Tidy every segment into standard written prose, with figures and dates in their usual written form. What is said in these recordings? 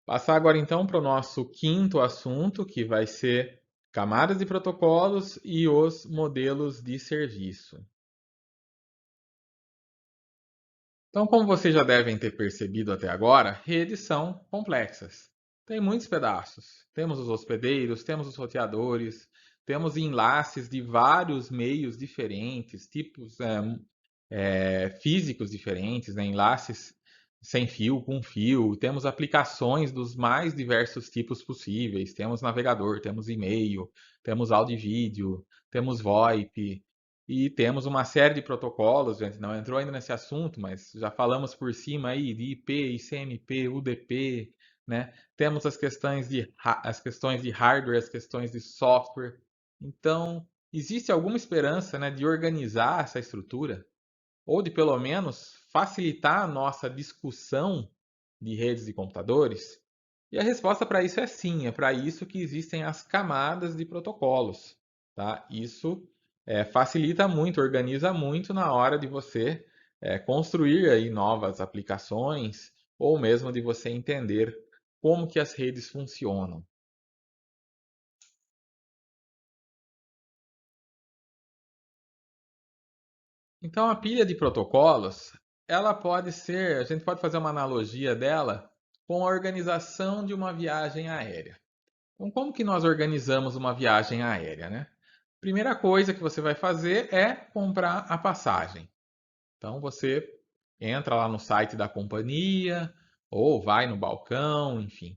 Passar agora então para o nosso quinto assunto, que vai ser camadas de protocolos e os modelos de serviço. Então, como vocês já devem ter percebido até agora, redes são complexas. Tem muitos pedaços. Temos os hospedeiros, temos os roteadores, temos enlaces de vários meios diferentes, tipos físicos diferentes, né? Enlaces sem fio, com fio. Temos aplicações dos mais diversos tipos possíveis. Temos navegador, temos e-mail, temos áudio e vídeo, temos VoIP. E temos uma série de protocolos, a gente não entrou ainda nesse assunto, mas já falamos por cima aí de IP, ICMP, UDP, né? Temos as questões de hardware, as questões de software. Então, existe alguma esperança, né, de organizar essa estrutura? Ou de pelo menos facilitar a nossa discussão de redes de computadores? E a resposta para isso é sim, é para isso que existem as camadas de protocolos, tá? Isso facilita muito, organiza muito na hora de você construir aí novas aplicações ou mesmo de você entender como que as redes funcionam. Então, a pilha de protocolos, ela pode ser, a gente pode fazer uma analogia dela com a organização de uma viagem aérea. Então, como que nós organizamos uma viagem aérea, né? Primeira coisa que você vai fazer é comprar a passagem. Então, você entra lá no site da companhia ou vai no balcão, enfim,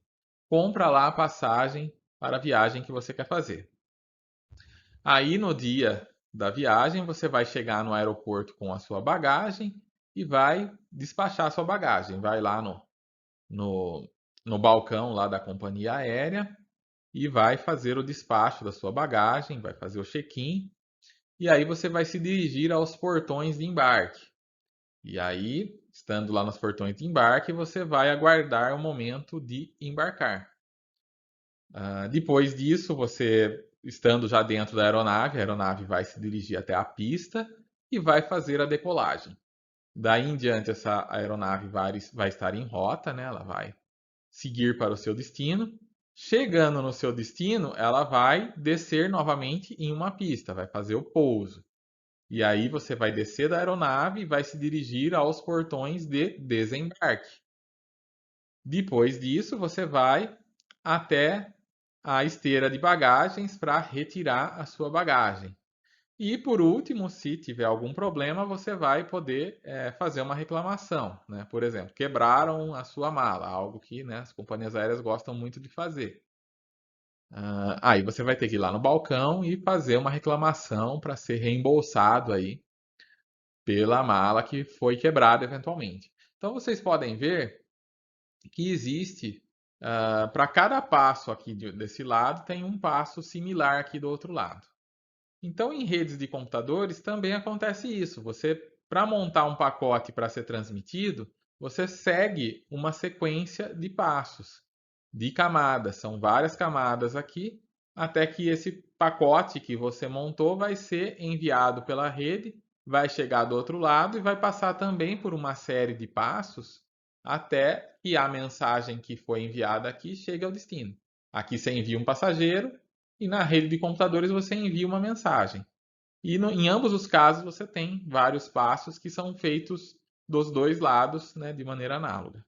compra lá a passagem para a viagem que você quer fazer. Aí no dia da viagem, você vai chegar no aeroporto com a sua bagagem e vai despachar a sua bagagem. Vai lá no, no balcão lá da companhia aérea e vai fazer o despacho da sua bagagem, vai fazer o check-in. E aí você vai se dirigir aos portões de embarque. E aí, estando lá nos portões de embarque, você vai aguardar o momento de embarcar. Depois disso, você estando já dentro da aeronave, a aeronave vai se dirigir até a pista e vai fazer a decolagem. Daí em diante, essa aeronave vai estar em rota, né? Ela vai seguir para o seu destino. Chegando no seu destino, ela vai descer novamente em uma pista, vai fazer o pouso. E aí você vai descer da aeronave e vai se dirigir aos portões de desembarque. Depois disso, você vai até a esteira de bagagens para retirar a sua bagagem. E por último, se tiver algum problema, você vai poder fazer uma reclamação, né? Por exemplo, quebraram a sua mala, algo que, né, as companhias aéreas gostam muito de fazer. Aí você vai ter que ir lá no balcão e fazer uma reclamação para ser reembolsado aí pela mala que foi quebrada eventualmente. Então vocês podem ver que existe, para cada passo aqui desse lado, tem um passo similar aqui do outro lado. Então, em redes de computadores também acontece isso. Você, para montar um pacote para ser transmitido, você segue uma sequência de passos, de camadas. São várias camadas aqui, até que esse pacote que você montou vai ser enviado pela rede, vai chegar do outro lado e vai passar também por uma série de passos até que a mensagem que foi enviada aqui chegue ao destino. Aqui você envia um passageiro e na rede de computadores você envia uma mensagem. E em ambos os casos você tem vários passos que são feitos dos dois lados, né, de maneira análoga.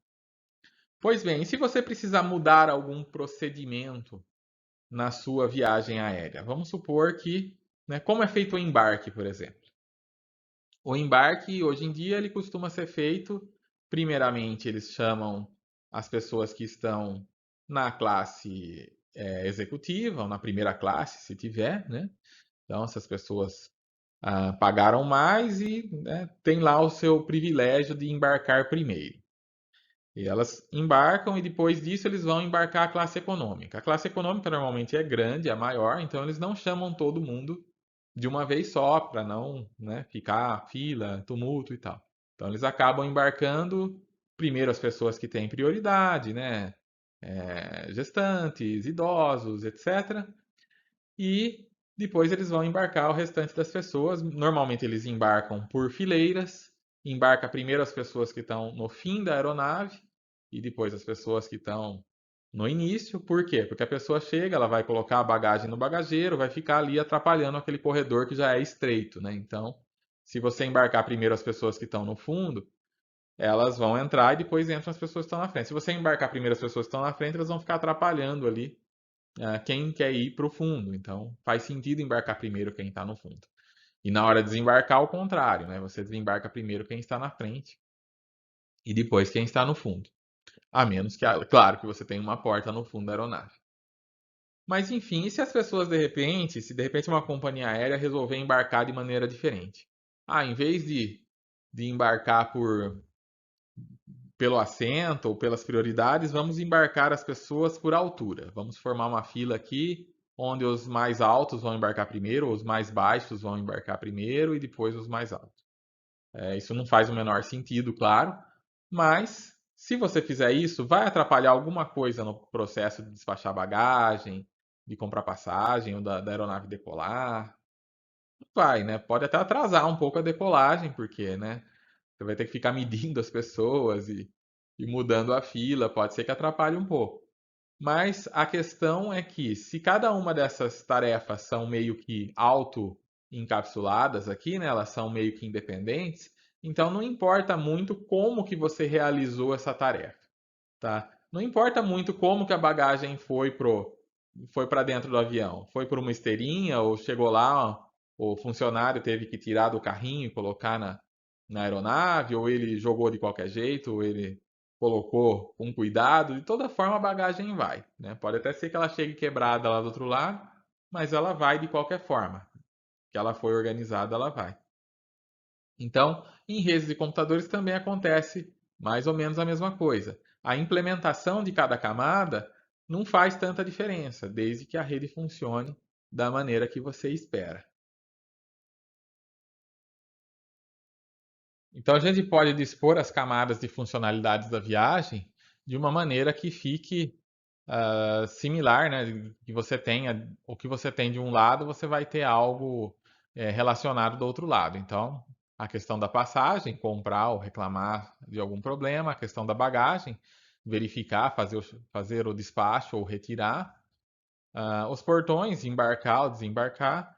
Pois bem, e se você precisar mudar algum procedimento na sua viagem aérea? Vamos supor que, né, como é feito o embarque, por exemplo. O embarque, hoje em dia, ele costuma ser feito, primeiramente, eles chamam as pessoas que estão na classe executiva, ou na primeira classe, se tiver, né? Então, essas pessoas pagaram mais e, né, tem lá o seu privilégio de embarcar primeiro. E elas embarcam e depois disso eles vão embarcar a classe econômica. A classe econômica normalmente é grande, é maior, então eles não chamam todo mundo de uma vez só para não, né, ficar fila, tumulto e tal. Então eles acabam embarcando primeiro as pessoas que têm prioridade, né, gestantes, idosos, etc. E depois eles vão embarcar o restante das pessoas. Normalmente eles embarcam por fileiras. Embarca primeiro as pessoas que estão no fim da aeronave e depois as pessoas que estão no início. Por quê? Porque a pessoa chega, ela vai colocar a bagagem no bagageiro, vai ficar ali atrapalhando aquele corredor que já é estreito, né? Então, se você embarcar primeiro as pessoas que estão no fundo, elas vão entrar e depois entram as pessoas que estão na frente. Se você embarcar primeiro as pessoas que estão na frente, elas vão ficar atrapalhando ali quem quer ir para o fundo. Então, faz sentido embarcar primeiro quem está no fundo. E na hora de desembarcar, ao contrário, né? Você desembarca primeiro quem está na frente e depois quem está no fundo. A menos que, claro, que você tenha uma porta no fundo da aeronave. Mas enfim, e se as pessoas se de repente uma companhia aérea resolver embarcar de maneira diferente? Em vez de embarcar pelo assento ou pelas prioridades, vamos embarcar as pessoas por altura. Vamos formar uma fila aqui, onde os mais altos vão embarcar primeiro, os mais baixos vão embarcar primeiro e depois os mais altos. Isso não faz o menor sentido, claro, mas se você fizer isso, vai atrapalhar alguma coisa no processo de despachar bagagem, de comprar passagem ou da aeronave decolar? Vai, né? Pode até atrasar um pouco a decolagem, porque, né? Você vai ter que ficar medindo as pessoas e mudando a fila, pode ser que atrapalhe um pouco. Mas a questão é que, se cada uma dessas tarefas são meio que auto-encapsuladas aqui, né, elas são meio que independentes, então não importa muito como que você realizou essa tarefa, tá? Não importa muito como que a bagagem foi para dentro do avião. Foi por uma esteirinha ou chegou lá, o funcionário teve que tirar do carrinho e colocar na aeronave, ou ele jogou de qualquer jeito, ou ele colocou com cuidado. De toda forma, a bagagem vai, né? Pode até ser que ela chegue quebrada lá do outro lado, mas ela vai de qualquer forma. Que ela foi organizada, ela vai. Então, em redes de computadores também acontece mais ou menos a mesma coisa. A implementação de cada camada não faz tanta diferença, desde que a rede funcione da maneira que você espera. Então, a gente pode dispor as camadas de funcionalidades da viagem de uma maneira que fique similar, né? Que você tenha o que você tem de um lado, você vai ter algo relacionado do outro lado. Então, a questão da passagem, comprar ou reclamar de algum problema, a questão da bagagem, verificar, fazer o despacho ou retirar, os portões, embarcar ou desembarcar,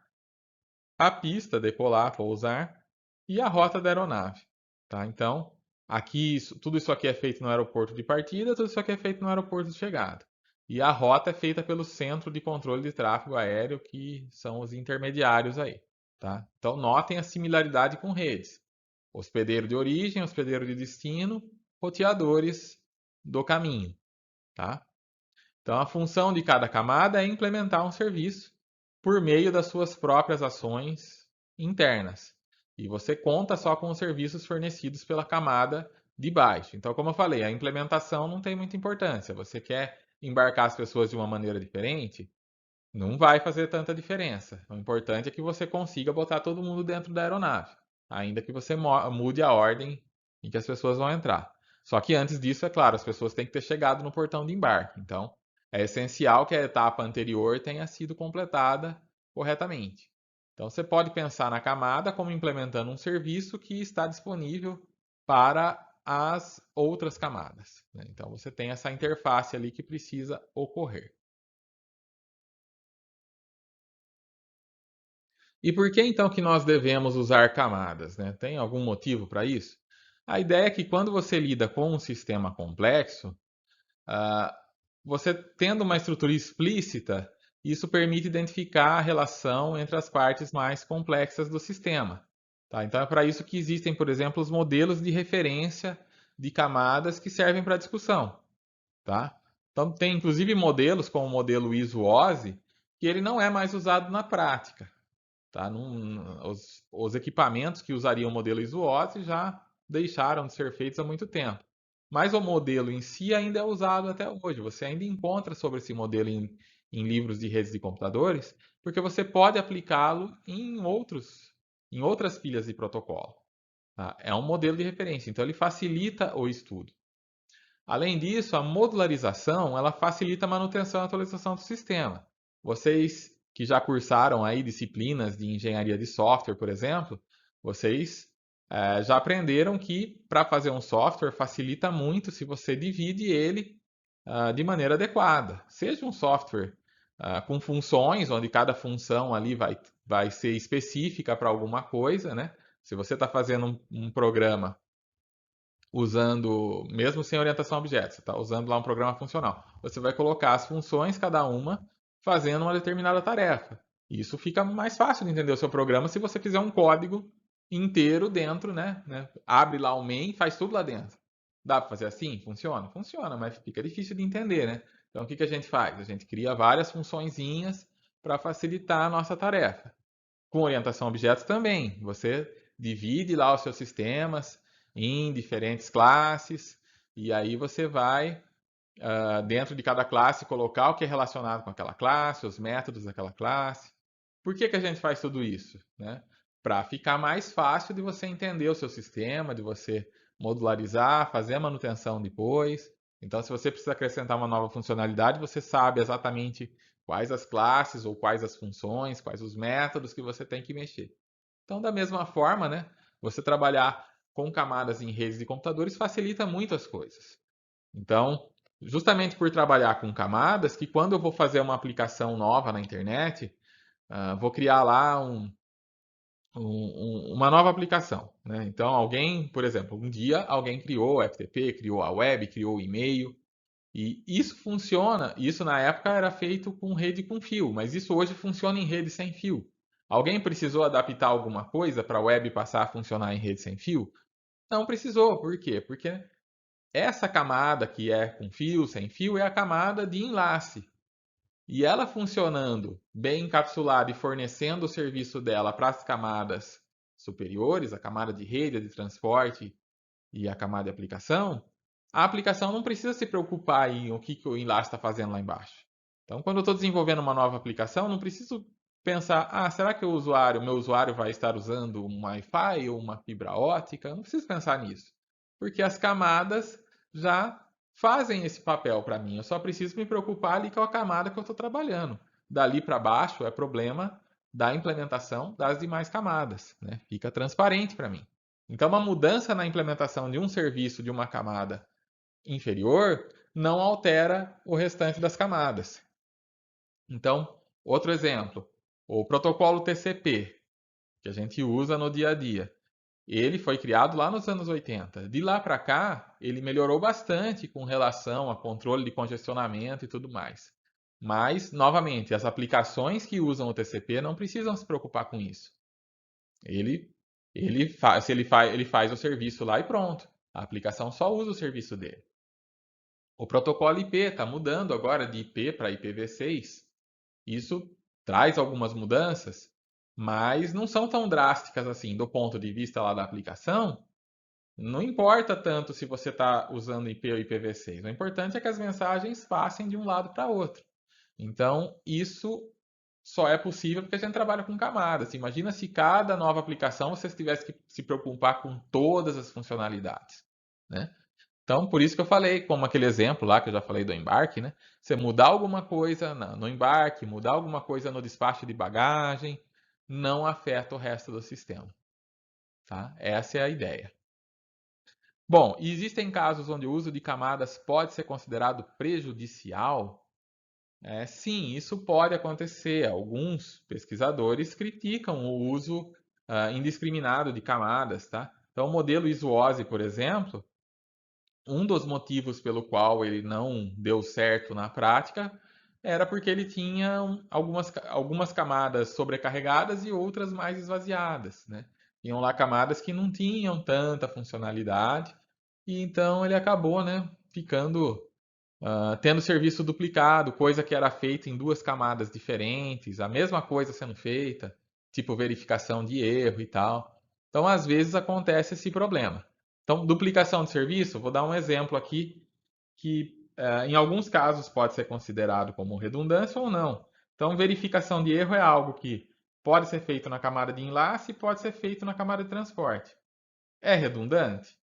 a pista, decolar, pousar e a rota da aeronave, tá? Então, aqui tudo isso aqui é feito no aeroporto de partida, tudo isso aqui é feito no aeroporto de chegada. E a rota é feita pelo Centro de Controle de Tráfego Aéreo, que são os intermediários aí, tá? Então, notem a similaridade com redes. Hospedeiro de origem, hospedeiro de destino, roteadores do caminho, tá? Então, a função de cada camada é implementar um serviço por meio das suas próprias ações internas. E você conta só com os serviços fornecidos pela camada de baixo. Então, como eu falei, a implementação não tem muita importância. Você quer embarcar as pessoas de uma maneira diferente? Não vai fazer tanta diferença. O importante é que você consiga botar todo mundo dentro da aeronave, ainda que você mude a ordem em que as pessoas vão entrar. Só que antes disso, é claro, as pessoas têm que ter chegado no portão de embarque. Então, é essencial que a etapa anterior tenha sido completada corretamente. Então, você pode pensar na camada como implementando um serviço que está disponível para as outras camadas, né? Então, você tem essa interface ali que precisa ocorrer. E por que então que nós devemos usar camadas, né? Tem algum motivo para isso? A ideia é que quando você lida com um sistema complexo, ah, você tendo uma estrutura explícita, isso permite identificar a relação entre as partes mais complexas do sistema, tá? Então é para isso que existem, por exemplo, os modelos de referência de camadas que servem para discussão, tá? Então tem inclusive modelos como o modelo ISO-OSI, que ele não é mais usado na prática. Tá? Os equipamentos que usariam o modelo ISO-OSI já deixaram de ser feitos há muito tempo. Mas o modelo em si ainda é usado até hoje. Você ainda encontra sobre esse modelo em livros de redes de computadores, porque você pode aplicá-lo em outras pilhas de protocolo. Tá? É um modelo de referência, então ele facilita o estudo. Além disso, a modularização ela facilita a manutenção e atualização do sistema. Vocês que já cursaram aí disciplinas de engenharia de software, por exemplo, vocês já aprenderam que para fazer um software facilita muito se você divide ele de maneira adequada. Seja um software com funções, onde cada função ali vai ser específica para alguma coisa, né? Se você está fazendo um programa usando, mesmo sem orientação a objetos, você está usando lá um programa funcional, você vai colocar as funções, cada uma, fazendo uma determinada tarefa. Isso fica mais fácil de entender o seu programa se você fizer um código inteiro dentro, né? Abre lá o main, faz tudo lá dentro. Dá para fazer assim? Funciona? Funciona, mas fica difícil de entender, né? Então, o que a gente faz? A gente cria várias funçõezinhas para facilitar a nossa tarefa. Com orientação a objetos também. Você divide lá os seus sistemas em diferentes classes e aí você vai, dentro de cada classe, colocar o que é relacionado com aquela classe, os métodos daquela classe. Por que a gente faz tudo isso? Né? Para ficar mais fácil de você entender o seu sistema, de você modularizar, fazer a manutenção depois. Então, se você precisa acrescentar uma nova funcionalidade, você sabe exatamente quais as classes ou quais as funções, quais os métodos que você tem que mexer. Então, da mesma forma, né, você trabalhar com camadas em redes de computadores facilita muito as coisas. Então, justamente por trabalhar com camadas, que quando eu vou fazer uma aplicação nova na internet, vou criar lá uma nova aplicação. Né? Então, alguém, por exemplo, um dia alguém criou o FTP, criou a web, criou o e-mail, e isso funciona, isso na época era feito com rede com fio, mas isso hoje funciona em rede sem fio. Alguém precisou adaptar alguma coisa para a web passar a funcionar em rede sem fio? Não precisou. Por quê? Porque essa camada que é com fio, sem fio, é a camada de enlace. E ela funcionando bem encapsulada e fornecendo o serviço dela para as camadas superiores, a camada de rede, de transporte e a camada de aplicação, a aplicação não precisa se preocupar em o que o enlace está fazendo lá embaixo. Então, quando eu estou desenvolvendo uma nova aplicação, não preciso pensar, será que meu usuário vai estar usando um Wi-Fi ou uma fibra ótica? Eu não preciso pensar nisso, porque as camadas já fazem esse papel para mim. Eu só preciso me preocupar ali com a camada que eu estou trabalhando. Dali para baixo é problema da implementação das demais camadas, né? Fica transparente para mim. Então, uma mudança na implementação de um serviço de uma camada inferior não altera o restante das camadas. Então, outro exemplo, o protocolo TCP, que a gente usa no dia a dia. Ele foi criado lá nos anos 80. De lá para cá, ele melhorou bastante com relação a controle de congestionamento e tudo mais. Mas, novamente, as aplicações que usam o TCP não precisam se preocupar com isso. Ele, ele faz o serviço lá e pronto. A aplicação só usa o serviço dele. O protocolo IP está mudando agora de IP para IPv6. Isso traz algumas mudanças, mas não são tão drásticas assim do ponto de vista lá da aplicação. Não importa tanto se você está usando IP ou IPv6. O importante é que as mensagens passem de um lado para outro. Então, isso só é possível porque a gente trabalha com camadas. Imagina se cada nova aplicação você tivesse que se preocupar com todas as funcionalidades, né? Então, por isso que eu falei, como aquele exemplo lá que eu já falei do embarque, né? Você mudar alguma coisa no embarque, mudar alguma coisa no despacho de bagagem, não afeta o resto do sistema, tá? Essa é a ideia. Bom, existem casos onde o uso de camadas pode ser considerado prejudicial? Sim, isso pode acontecer. Alguns pesquisadores criticam o uso indiscriminado de camadas, tá? Então, o modelo ISO-OSI, por exemplo, um dos motivos pelo qual ele não deu certo na prática era porque ele tinha algumas camadas sobrecarregadas e outras mais esvaziadas, né? Tinham lá camadas que não tinham tanta funcionalidade e então ele acabou, né, ficando tendo serviço duplicado, coisa que era feita em duas camadas diferentes, a mesma coisa sendo feita, tipo verificação de erro e tal. Então, às vezes acontece esse problema. Então, duplicação de serviço, vou dar um exemplo aqui que em alguns casos pode ser considerado como redundância ou não. Então, verificação de erro é algo que pode ser feito na camada de enlace e pode ser feito na camada de transporte. É redundante?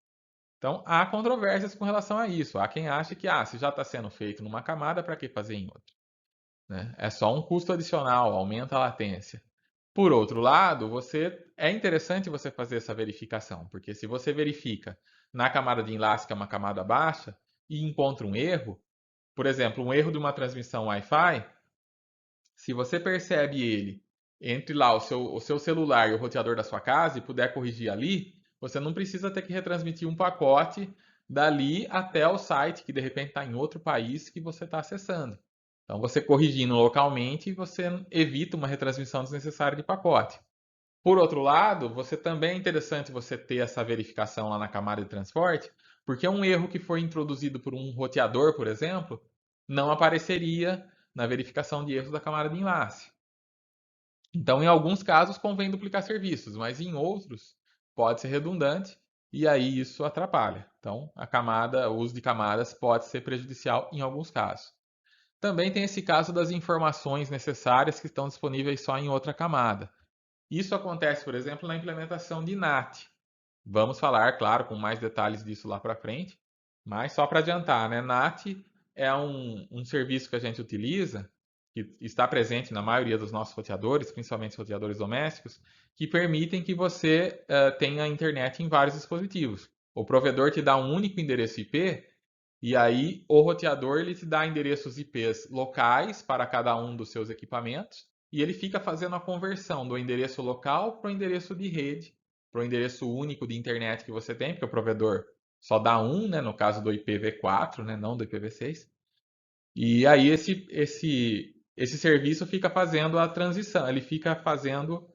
Então, há controvérsias com relação a isso. Há quem ache que, se já está sendo feito numa camada, para que fazer em outra? Né? É só um custo adicional, aumenta a latência. Por outro lado, é interessante você fazer essa verificação, porque se você verifica na camada de enlace, que é uma camada baixa, e encontra um erro, Por exemplo, um erro de uma transmissão Wi-Fi, se você percebe ele entre lá o seu celular e o roteador da sua casa e puder corrigir ali, você não precisa ter que retransmitir um pacote dali até o site que de repente está em outro país que você está acessando. Então, você corrigindo localmente, você evita uma retransmissão desnecessária de pacote. Por outro lado, você também é interessante você ter essa verificação lá na camada de transporte, porque um erro que foi introduzido por um roteador, por exemplo, não apareceria na verificação de erros da camada de enlace. Então, em alguns casos, convém duplicar serviços, mas em outros pode ser redundante e aí isso atrapalha. Então, o uso de camadas pode ser prejudicial em alguns casos. Também tem esse caso das informações necessárias que estão disponíveis só em outra camada. Isso acontece, por exemplo, na implementação de NAT. Vamos falar, claro, com mais detalhes disso lá para frente, mas só para adiantar, né? NAT é um serviço que a gente utiliza, que está presente na maioria dos nossos roteadores, principalmente roteadores domésticos, que permitem que você tenha internet em vários dispositivos. O provedor te dá um único endereço IP e aí o roteador ele te dá endereços IPs locais para cada um dos seus equipamentos e ele fica fazendo a conversão do endereço local para o endereço de rede, para o endereço único de internet que você tem, porque o provedor só dá um, né, no caso do IPv4, né, não do IPv6. E aí esse serviço fica fazendo a transição, ele fica fazendo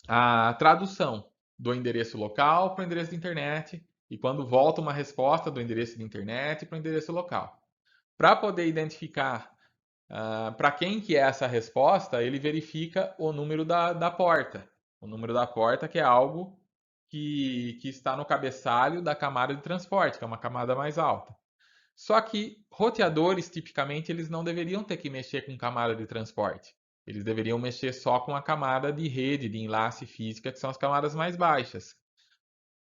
a tradução do endereço local para o endereço de internet e quando volta uma resposta do endereço de internet para o endereço local. Para poder identificar para quem que é essa resposta, ele verifica o número da porta. O número da porta que é algo que está no cabeçalho da camada de transporte, que é uma camada mais alta. Só que roteadores, tipicamente, eles não deveriam ter que mexer com camada de transporte. Eles deveriam mexer só com a camada de rede, de enlace física, que são as camadas mais baixas.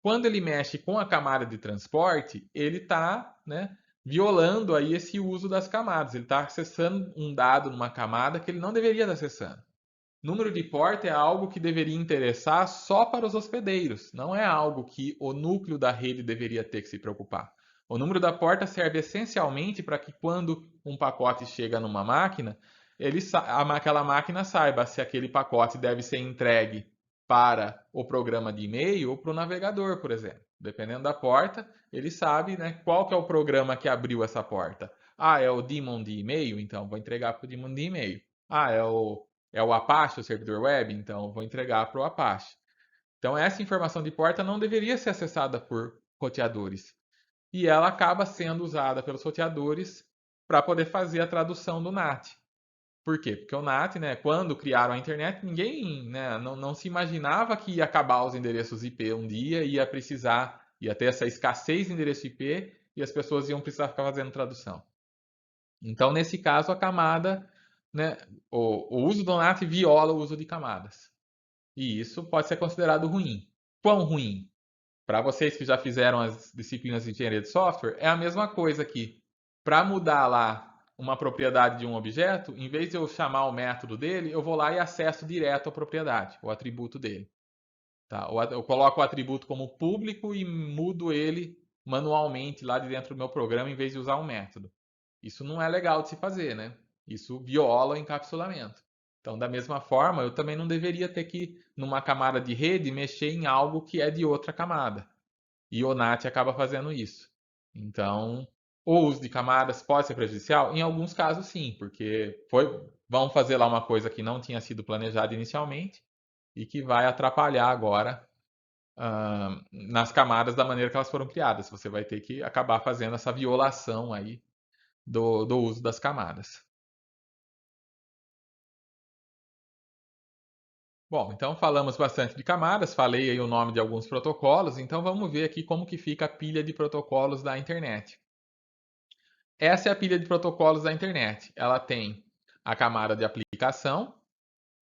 Quando ele mexe com a camada de transporte, ele está, né, violando aí esse uso das camadas. Ele está acessando um dado numa camada que ele não deveria estar acessando. Número de porta é algo que deveria interessar só para os hospedeiros, não é algo que o núcleo da rede deveria ter que se preocupar. O número da porta serve essencialmente para que quando um pacote chega numa máquina, aquela máquina saiba se aquele pacote deve ser entregue para o programa de e-mail ou para o navegador, por exemplo. Dependendo da porta, ele sabe, né, qual que é o programa que abriu essa porta. Ah, é o daemon de e-mail? Então vou entregar para o daemon de e-mail. Ah, é o Apache, o servidor web, então vou entregar para o Apache. Então, essa informação de porta não deveria ser acessada por roteadores. E ela acaba sendo usada pelos roteadores para poder fazer a tradução do NAT. Por quê? Porque o NAT, né, quando criaram a internet, ninguém, né, não se imaginava que ia acabar os endereços IP um dia, ia ter essa escassez de endereço IP e as pessoas iam precisar ficar fazendo tradução. Então, nesse caso, a camada, né, o uso do NAT viola o uso de camadas. E isso pode ser considerado ruim. Quão ruim? Para vocês que já fizeram as disciplinas de engenharia de software, é a mesma coisa aqui. Para mudar lá uma propriedade de um objeto, em vez de eu chamar o método dele, eu vou lá e acesso direto a propriedade, o atributo dele. Tá? Eu coloco o atributo como público e mudo ele manualmente lá de dentro do meu programa em vez de usar um método. Isso não é legal de se fazer, né? Isso viola o encapsulamento. Então, da mesma forma, eu também não deveria ter que, numa camada de rede, mexer em algo que é de outra camada. E o NAT acaba fazendo isso. Então, o uso de camadas pode ser prejudicial? Em alguns casos, sim, porque vão fazer lá uma coisa que não tinha sido planejada inicialmente e que vai atrapalhar agora nas camadas da maneira que elas foram criadas. Você vai ter que acabar fazendo essa violação aí do uso das camadas. Bom, então falamos bastante de camadas, falei aí o nome de alguns protocolos, então vamos ver aqui como que fica a pilha de protocolos da internet. Essa é a pilha de protocolos da internet. Ela tem a camada de aplicação,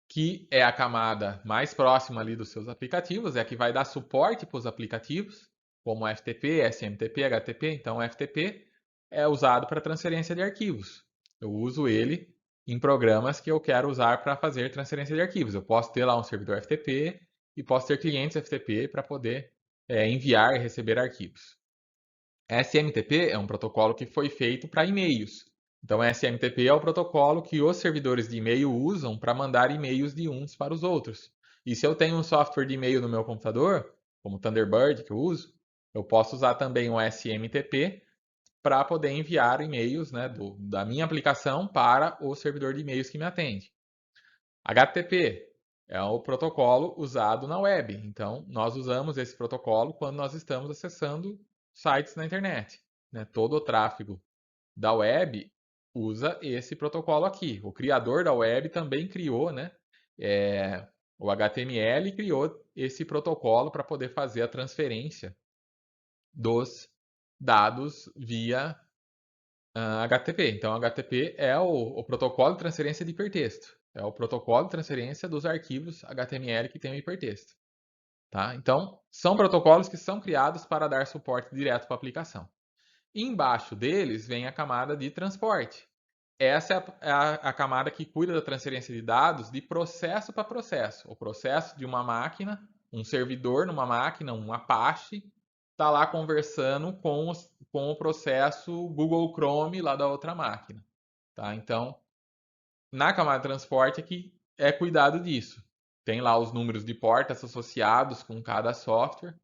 que é a camada mais próxima ali dos seus aplicativos, é a que vai dar suporte para os aplicativos, como FTP, SMTP, HTTP. Então, o FTP é usado para transferência de arquivos. Eu uso ele em programas que eu quero usar para fazer transferência de arquivos. Eu posso ter lá um servidor FTP e posso ter clientes FTP para poder enviar e receber arquivos. SMTP é um protocolo que foi feito para e-mails. Então, SMTP é o protocolo que os servidores de e-mail usam para mandar e-mails de uns para os outros. E se eu tenho um software de e-mail no meu computador, como o Thunderbird que eu uso, eu posso usar também o SMTP para poder enviar e-mails, né, da minha aplicação para o servidor de e-mails que me atende. HTTP é o protocolo usado na web. Então, nós usamos esse protocolo quando nós estamos acessando sites na internet, né? Todo o tráfego da web usa esse protocolo aqui. O criador da web também criou, né? O HTML criou esse protocolo para poder fazer a transferência dos dados via HTTP. Então, HTTP é o protocolo de transferência de hipertexto. É o protocolo de transferência dos arquivos HTML que tem o hipertexto. Tá? Então, são protocolos que são criados para dar suporte direto para a aplicação. Embaixo deles vem a camada de transporte. Essa é a camada que cuida da transferência de dados de processo para processo. O processo de uma máquina, um servidor numa máquina, um Apache, está lá conversando com o processo Google Chrome lá da outra máquina. Tá? Então, na camada de transporte é que é cuidado disso. Tem lá os números de portas associados com cada software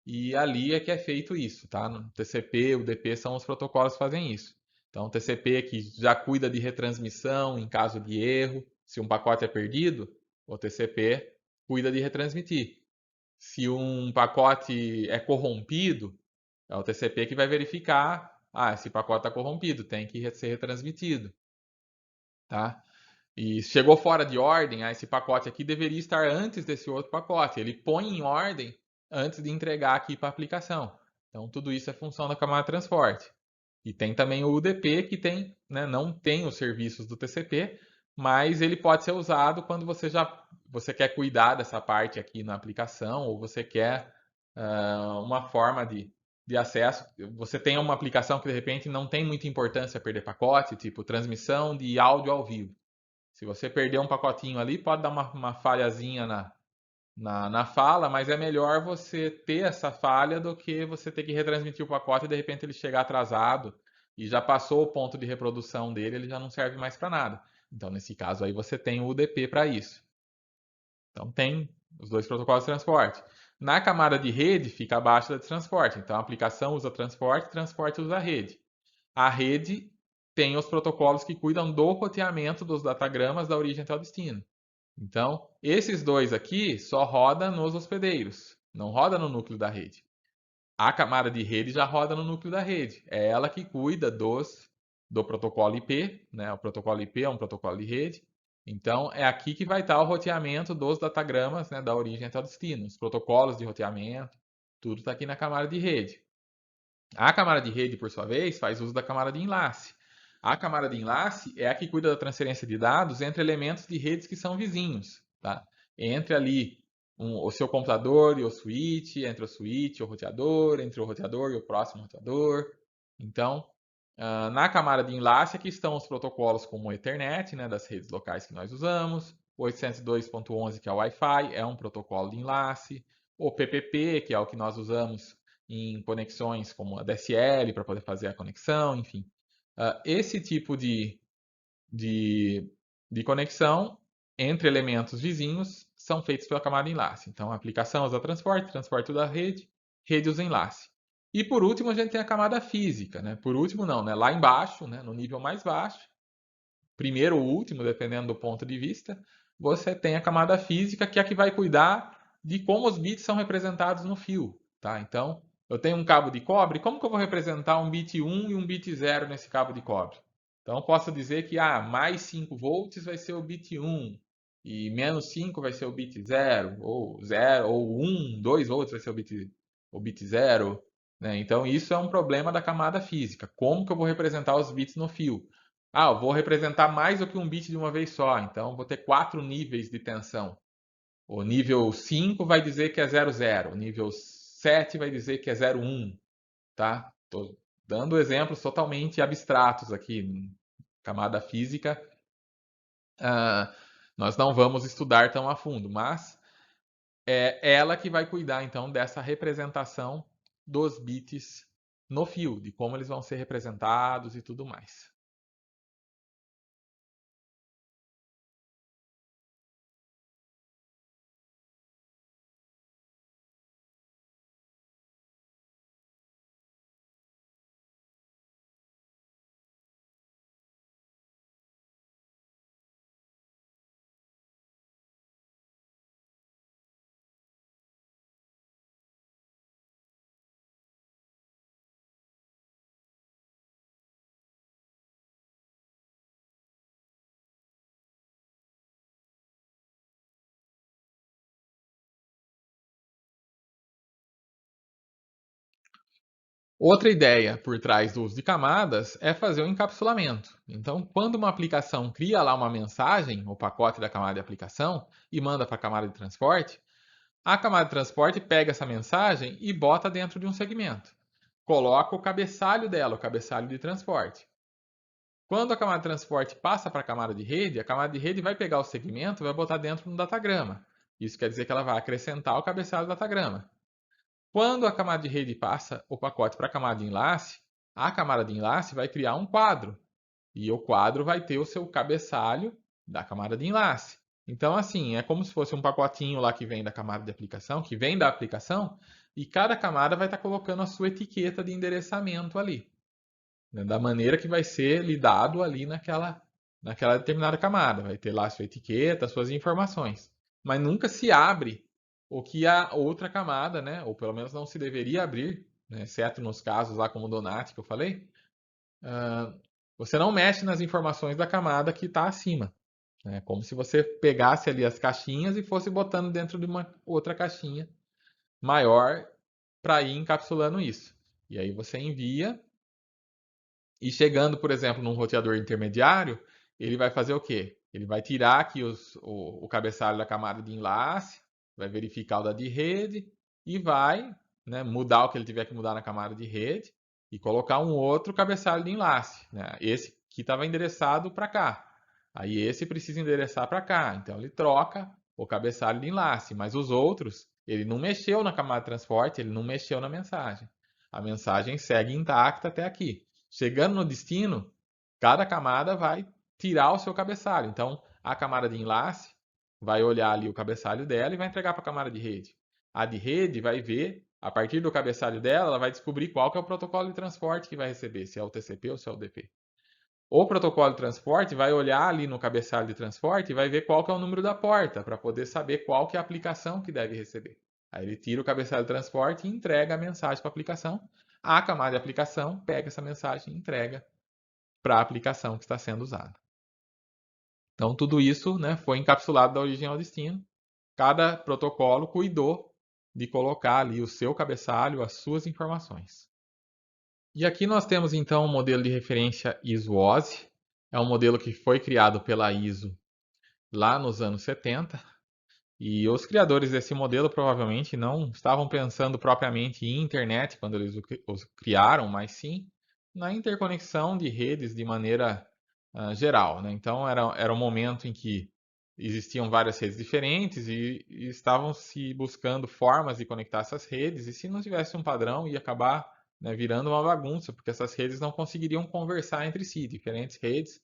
e ali é que é feito isso, tá? No TCP, o UDP são os protocolos que fazem isso. Então, o TCP que já cuida de retransmissão em caso de erro, se um pacote é perdido, o TCP cuida de retransmitir. Se um pacote é corrompido, é o TCP que vai verificar, esse pacote está corrompido, tem que ser retransmitido, tá? E chegou fora de ordem, esse pacote aqui deveria estar antes desse outro pacote. Ele põe em ordem antes de entregar aqui para a aplicação. Então, tudo isso é função da camada de transporte. E tem também o UDP, que tem, né, não tem os serviços do TCP, mas ele pode ser usado quando você quer cuidar dessa parte aqui na aplicação, ou você quer uma forma de acesso. Você tem uma aplicação que de repente não tem muita importância perder pacote, tipo transmissão de áudio ao vivo. Se você perder um pacotinho ali, pode dar uma falhazinha na fala, mas é melhor você ter essa falha do que você ter que retransmitir o pacote e de repente ele chegar atrasado e já passou o ponto de reprodução dele, ele já não serve mais para nada. Então, nesse caso aí, você tem o UDP para isso. Então, tem os dois protocolos de transporte. Na camada de rede, fica abaixo da de transporte. Então, a aplicação usa transporte, transporte usa rede. A rede tem os protocolos que cuidam do roteamento dos datagramas da origem até o destino. Então, esses dois aqui só roda nos hospedeiros, não roda no núcleo da rede. A camada de rede já roda no núcleo da rede. É ela que cuida do protocolo IP, né? O protocolo IP é um protocolo de rede. Então, é aqui que vai estar o roteamento dos datagramas, né, da origem até o destino. Os protocolos de roteamento, tudo está aqui na camada de rede. A camada de rede, por sua vez, faz uso da camada de enlace. A camada de enlace é a que cuida da transferência de dados entre elementos de redes que são vizinhos. Tá? Entre ali o seu computador e o switch, entre o switch e o roteador, entre o roteador e o próximo roteador. Então, na camada de enlace aqui estão os protocolos como o Ethernet, né, das redes locais que nós usamos, o 802.11, que é o Wi-Fi, é um protocolo de enlace, o PPP, que é o que nós usamos em conexões como a DSL para poder fazer a conexão, enfim. Esse tipo de, de conexão entre elementos vizinhos são feitos pela camada de enlace. Então, a aplicação usa transporte, transporte da rede, rede usa enlace. E por último, a gente tem a camada física. Né? Por último, não, né? Lá embaixo, né? No nível mais baixo, primeiro ou último, dependendo do ponto de vista, você tem a camada física, que é a que vai cuidar de como os bits são representados no fio. Tá? Então, eu tenho um cabo de cobre, como que eu vou representar um bit 1 e um bit 0 nesse cabo de cobre? Então, eu posso dizer que mais 5 volts vai ser o bit 1, e menos 5 vai ser o bit 0, ou 1, 2 volts vai ser o bit 0. Né? Então, isso é um problema da camada física. Como que eu vou representar os bits no fio? Eu vou representar mais do que um bit de uma vez só, então vou ter 4 níveis de tensão. O nível 5 vai dizer que é 00, o nível 7 vai dizer que é 01, tá? Estou dando exemplos totalmente abstratos aqui, camada física. Nós não vamos estudar tão a fundo, mas é ela que vai cuidar então dessa representação dos bits no fio, de como eles vão ser representados e tudo mais. Outra ideia por trás do uso de camadas é fazer o encapsulamento. Então, quando uma aplicação cria lá uma mensagem, o pacote da camada de aplicação, e manda para a camada de transporte, a camada de transporte pega essa mensagem e bota dentro de um segmento. Coloca o cabeçalho dela, o cabeçalho de transporte. Quando a camada de transporte passa para a camada de rede vai pegar o segmento e vai botar dentro de um datagrama. Isso quer dizer que ela vai acrescentar o cabeçalho do datagrama. Quando a camada de rede passa o pacote para a camada de enlace, a camada de enlace vai criar um quadro. E o quadro vai ter o seu cabeçalho da camada de enlace. Então, assim, é como se fosse um pacotinho lá que vem da camada de aplicação, que vem da aplicação, e cada camada vai estar colocando a sua etiqueta de endereçamento ali, né, da maneira que vai ser lidado ali naquela determinada camada. Vai ter lá a sua etiqueta, as suas informações. Mas nunca se abre o que a outra camada, né, ou pelo menos não se deveria abrir, né, exceto nos casos lá como o Donati que eu falei, você não mexe nas informações da camada que está acima. É como se você pegasse ali as caixinhas e fosse botando dentro de uma outra caixinha maior para ir encapsulando isso. E aí você envia e chegando, por exemplo, num roteador intermediário, ele vai fazer o quê? Ele vai tirar aqui o cabeçalho da camada de enlace, vai verificar o da de rede e vai, né, mudar o que ele tiver que mudar na camada de rede e colocar um outro cabeçalho de enlace, né? Esse que estava endereçado para cá. Aí esse precisa endereçar para cá. Então ele troca o cabeçalho de enlace, mas os outros, ele não mexeu na camada de transporte, ele não mexeu na mensagem. A mensagem segue intacta até aqui. Chegando no destino, cada camada vai tirar o seu cabeçalho. Então, a camada de enlace vai olhar ali o cabeçalho dela e vai entregar para a camada de rede. A de rede vai ver, a partir do cabeçalho dela, ela vai descobrir qual que é o protocolo de transporte que vai receber, se é o TCP ou se é o DP. O protocolo de transporte vai olhar ali no cabeçalho de transporte e vai ver qual que é o número da porta, para poder saber qual que é a aplicação que deve receber. Aí ele tira o cabeçalho de transporte e entrega a mensagem para a aplicação. A camada de aplicação pega essa mensagem e entrega para a aplicação que está sendo usada. Então, tudo isso, né, foi encapsulado da origem ao destino. Cada protocolo cuidou de colocar ali o seu cabeçalho, as suas informações. E aqui nós temos então o modelo de referência ISO-OSI. É um modelo que foi criado pela ISO lá nos anos 70. E os criadores desse modelo provavelmente não estavam pensando propriamente em internet quando eles os criaram, mas sim na interconexão de redes de maneira geral, né? Então era um momento em que existiam várias redes diferentes e estavam se buscando formas de conectar essas redes, e se não tivesse um padrão ia acabar, né, virando uma bagunça, porque essas redes não conseguiriam conversar entre si, diferentes redes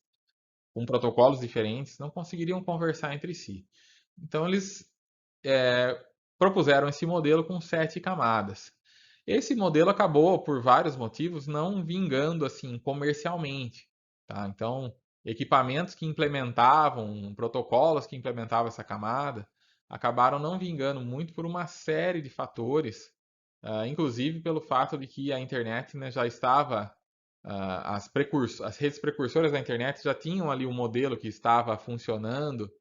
com protocolos diferentes não conseguiriam conversar entre si. Então eles propuseram esse modelo com 7 camadas. Esse modelo acabou, por vários motivos, não vingando assim comercialmente. Tá? Então, equipamentos que implementavam, protocolos que implementavam essa camada, acabaram não vingando muito por uma série de fatores, inclusive pelo fato de que a internet, né, já estava, as redes precursoras da internet já tinham ali um modelo que estava funcionando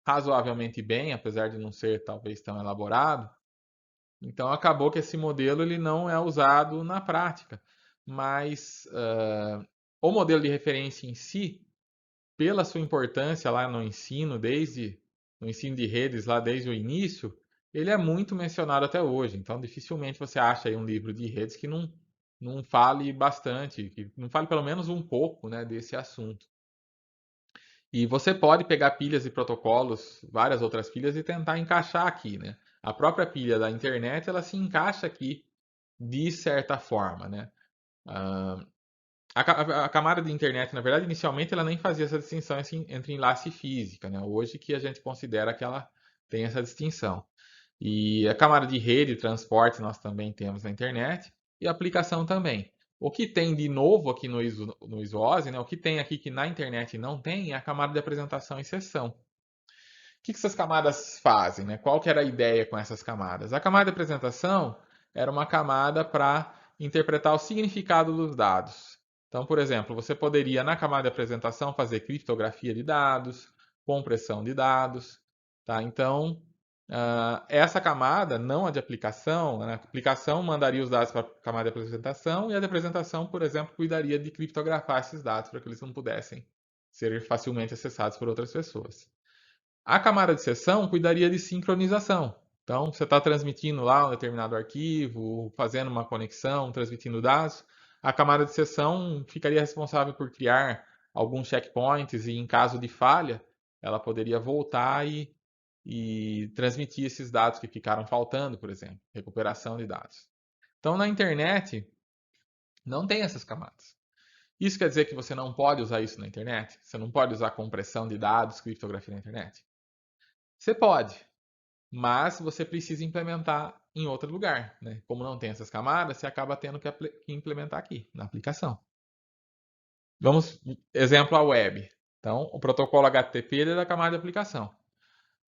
razoavelmente bem, apesar de não ser talvez tão elaborado. Então acabou que esse modelo ele não é usado na prática, mas o modelo de referência em si, pela sua importância lá no ensino, desde no ensino de redes lá desde o início, ele é muito mencionado até hoje. Então dificilmente você acha aí um livro de redes que não fale bastante, que não fale pelo menos um pouco, né, desse assunto. E você pode pegar pilhas e protocolos, várias outras pilhas, e tentar encaixar aqui, né? A própria pilha da internet, ela se encaixa aqui de certa forma, né? A camada de internet, na verdade, inicialmente ela nem fazia essa distinção assim, entre enlace e física, né? Hoje que a gente considera que ela tem essa distinção. E a camada de rede e transporte nós também temos na internet e a aplicação também. O que tem de novo aqui no ISO-OSI, né? O que tem aqui que na internet não tem é a camada de apresentação e sessão. O que essas camadas fazem, né? Qual que era a ideia com essas camadas? A camada de apresentação era uma camada para interpretar o significado dos dados. Então, por exemplo, você poderia na camada de apresentação fazer criptografia de dados, compressão de dados, tá? Então, essa camada, não a de aplicação, a aplicação mandaria os dados para a camada de apresentação e a de apresentação, por exemplo, cuidaria de criptografar esses dados para que eles não pudessem ser facilmente acessados por outras pessoas. A camada de sessão cuidaria de sincronização. Então, você está transmitindo lá um determinado arquivo, fazendo uma conexão, transmitindo dados. A camada de sessão ficaria responsável por criar alguns checkpoints e, em caso de falha, ela poderia voltar e transmitir esses dados que ficaram faltando, por exemplo, recuperação de dados. Então, na internet, não tem essas camadas. Isso quer dizer que você não pode usar isso na internet? Você não pode usar compressão de dados, criptografia na internet? Você pode, mas você precisa implementar em outro lugar, né? Como não tem essas camadas, você acaba tendo que implementar aqui, na aplicação. Vamos, exemplo, a web. Então, o protocolo HTTP é da camada de aplicação.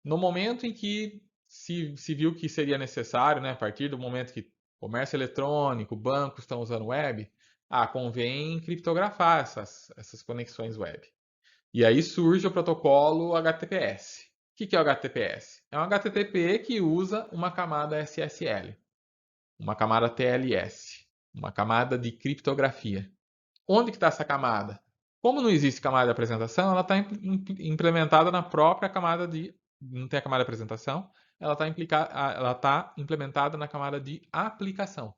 No momento em que se viu que seria necessário, né, a partir do momento que comércio eletrônico, bancos estão usando web, convém criptografar essas conexões web. E aí surge o protocolo HTTPS. O que é o HTTPS? É um HTTP que usa uma camada SSL, uma camada TLS, uma camada de criptografia. Onde que está essa camada? Como não existe camada de apresentação, ela está implementada na própria camada de... Não tem a camada de apresentação, ela tá implementada na camada de aplicação.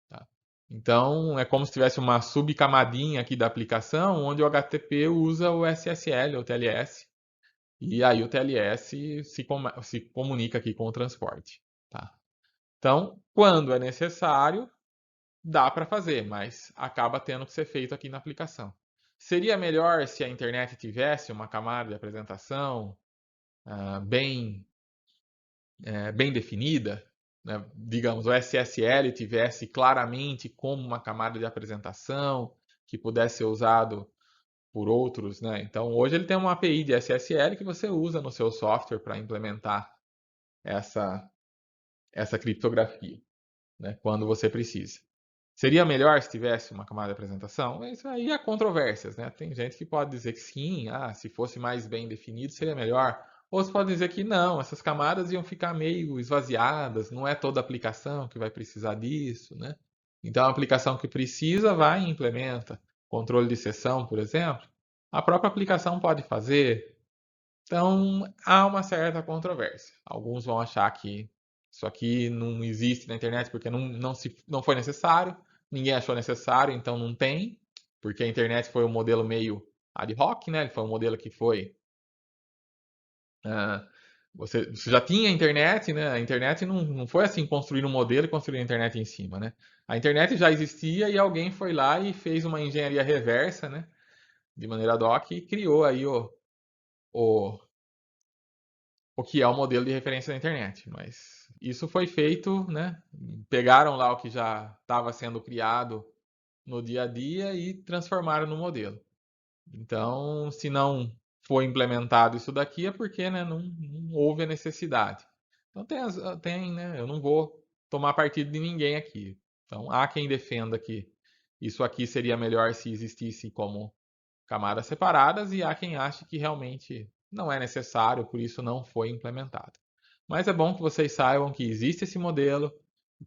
Tá? Então, é como se tivesse uma subcamadinha aqui da aplicação, onde o HTTP usa o SSL, ou TLS, e aí o TLS se comunica aqui com o transporte. Tá? Então, quando é necessário, dá para fazer, mas acaba tendo que ser feito aqui na aplicação. Seria melhor se a internet tivesse uma camada de apresentação bem definida, né? Digamos, o SSL tivesse claramente como uma camada de apresentação que pudesse ser usado por outros, né? Então, hoje ele tem uma API de SSL que você usa no seu software para implementar essa criptografia, né? Quando você precisa. Seria melhor se tivesse uma camada de apresentação? Isso aí há controvérsias, né? Tem gente que pode dizer que sim, se fosse mais bem definido seria melhor. Outros podem dizer que não, essas camadas iam ficar meio esvaziadas, não é toda aplicação que vai precisar disso, né? Então, a aplicação que precisa vai e implementa. Controle de sessão, por exemplo, a própria aplicação pode fazer. Então, há uma certa controvérsia. Alguns vão achar que isso aqui não existe na internet porque não foi necessário, ninguém achou necessário, então não tem, porque a internet foi um modelo meio ad hoc, né? Foi um modelo que foi. ah, você já tinha a internet, né? A internet não foi assim construir um modelo e construir a internet em cima, né? A internet já existia e alguém foi lá e fez uma engenharia reversa, né? De maneira ad hoc e criou aí o, o que é o modelo de referência da internet. Mas isso foi feito, né? Pegaram lá o que já estava sendo criado no dia a dia e transformaram no modelo. Então, se não foi implementado isso daqui, é porque, né, não houve a necessidade. Então tem, né? Eu não vou tomar partido de ninguém aqui. Então, há quem defenda que isso aqui seria melhor se existisse como camadas separadas e há quem ache que realmente não é necessário, por isso não foi implementado. Mas é bom que vocês saibam que existe esse modelo,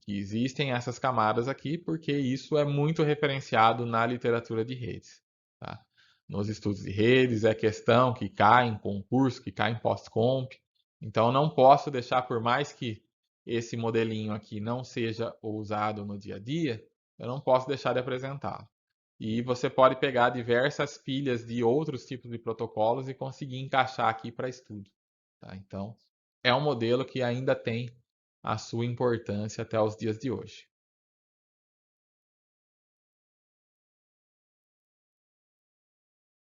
que existem essas camadas aqui, porque isso é muito referenciado na literatura de redes. Tá? Nos estudos de redes, é questão que cai em concurso, que cai em pós-comp. Então, não posso deixar, por mais que esse modelinho aqui não seja usado no dia a dia, eu não posso deixar de apresentá-lo. E você pode pegar diversas pilhas de outros tipos de protocolos e conseguir encaixar aqui para estudo. Tá? Então, é um modelo que ainda tem a sua importância até os dias de hoje.